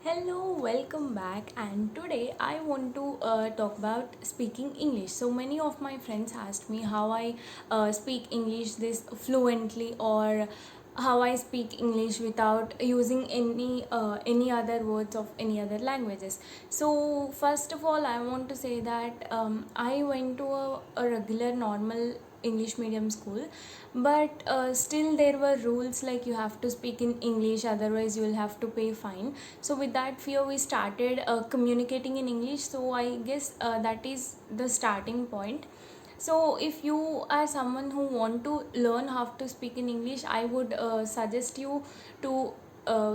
Hello, welcome back. And today I want to talk about speaking English. So many of my friends asked me how I speak English this fluently, or how I speak English without using any other words of any other languages. So first of all, I want to say that I went to a regular normal English medium school, but still there were rules like you have to speak in English, otherwise you will have to pay fine. So with that fear we started communicating in English. So I guess that is the starting point. So if you are someone who want to learn how to speak in English, I would suggest you to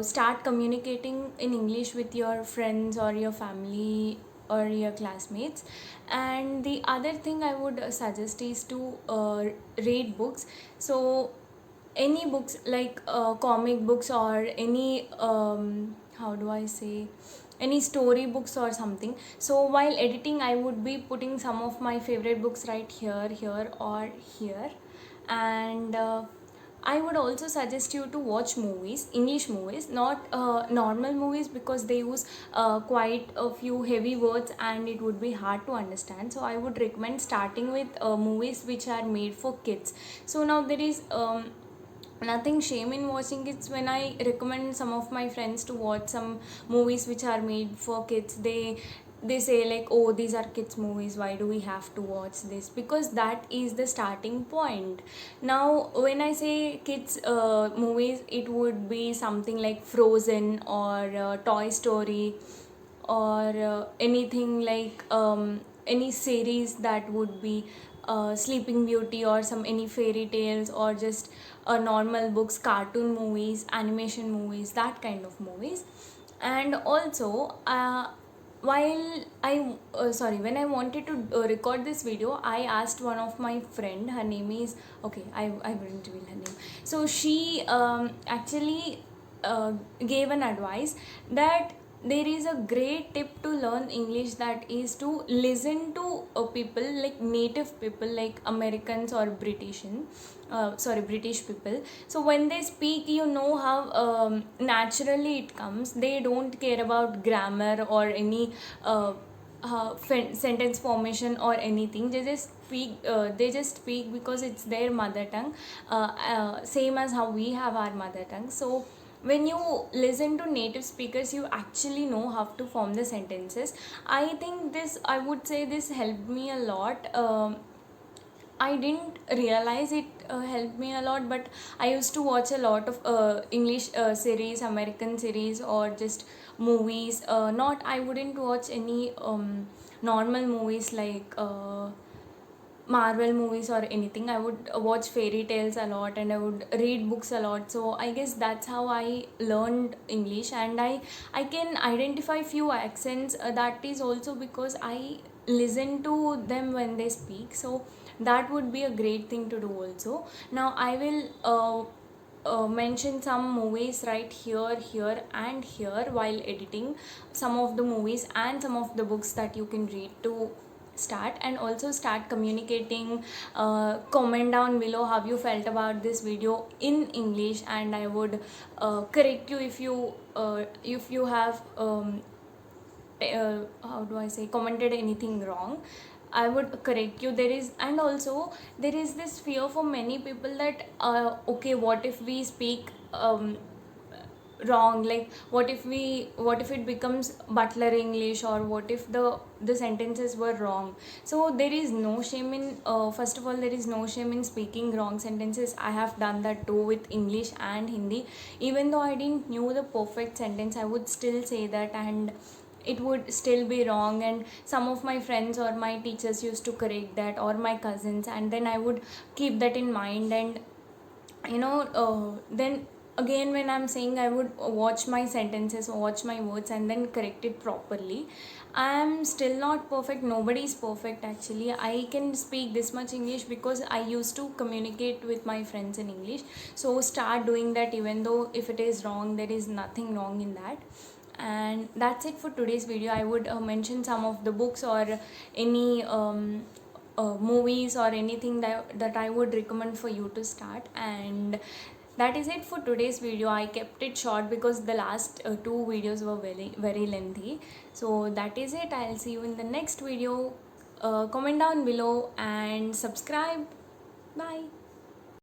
start communicating in English with your friends or your family or your classmates. And the other thing I would suggest is to read books. So any books like comic books, or any how do I say, any story books or something. So while editing I would be putting some of my favorite books right here or here. And I would also suggest you to watch movies, English movies, not normal movies, because they use quite a few heavy words and it would be hard to understand. So I would recommend starting with movies which are made for kids. So now there is nothing shame in watching it. When I recommend some of my friends to watch some movies which are made for kids, they say like, oh, these are kids movies, why do we have to watch this? Because that is the starting point. Now when I say kids movies, it would be something like Frozen, or Toy Story, or anything like any series that would be Sleeping Beauty, or some any fairy tales, or just normal books, cartoon movies, animation movies, that kind of movies. And also while I sorry, when I wanted to record this video, I asked one of my friend, her name is, okay, I wouldn't reveal her name. So she actually gave an advice that there is a great tip to learn English, that is to listen to people like native people, like Americans or British people. So when they speak, you know how naturally it comes. They don't care about grammar or any sentence formation or anything. They just speak because it's their mother tongue, same as how we have our mother tongue. So when you listen to native speakers, you actually know how to form the sentences. I would say this helped me a lot. I didn't realize it helped me a lot, but I used to watch a lot of English series, American series, or just movies. Not I wouldn't watch any normal movies like Marvel movies or anything. I would watch fairy tales a lot, and I would read books a lot. So I guess that's how I learned English. And I can identify few accents. That is also because I listen to them when they speak. So that would be a great thing to do also. Now I will mention some movies right here and here while editing some of the movies and some of the books that you can read to start. And also start communicating. Comment down below how you felt about this video in English, and I would correct you if you have how do I say, commented anything wrong. I would correct you. There is, and also there is this fear for many people that okay, what if we speak wrong, like what if it becomes butler English, or what if the sentences were wrong? So there is no shame in first of all, there is no shame in speaking wrong sentences. I have done that too with English and Hindi. Even though I didn't knew the perfect sentence, I would still say that, and it would still be wrong. And some of my friends or my teachers used to correct that, or my cousins, and then I would keep that in mind. And then again, when I'm saying, I would watch my sentences, watch my words, and then correct it properly. I'm still not perfect. Nobody is perfect actually. I can speak this much English because I used to communicate with my friends in English. So start doing that. Even though if it is wrong, there is nothing wrong in that. And that's it for today's video. I would mention some of the books, or any movies, or anything that I would recommend for you to start. And that is it for today's video. I kept it short because the last two videos were very lengthy. So that is it. I'll see you in the next video. Comment down below and subscribe. Bye.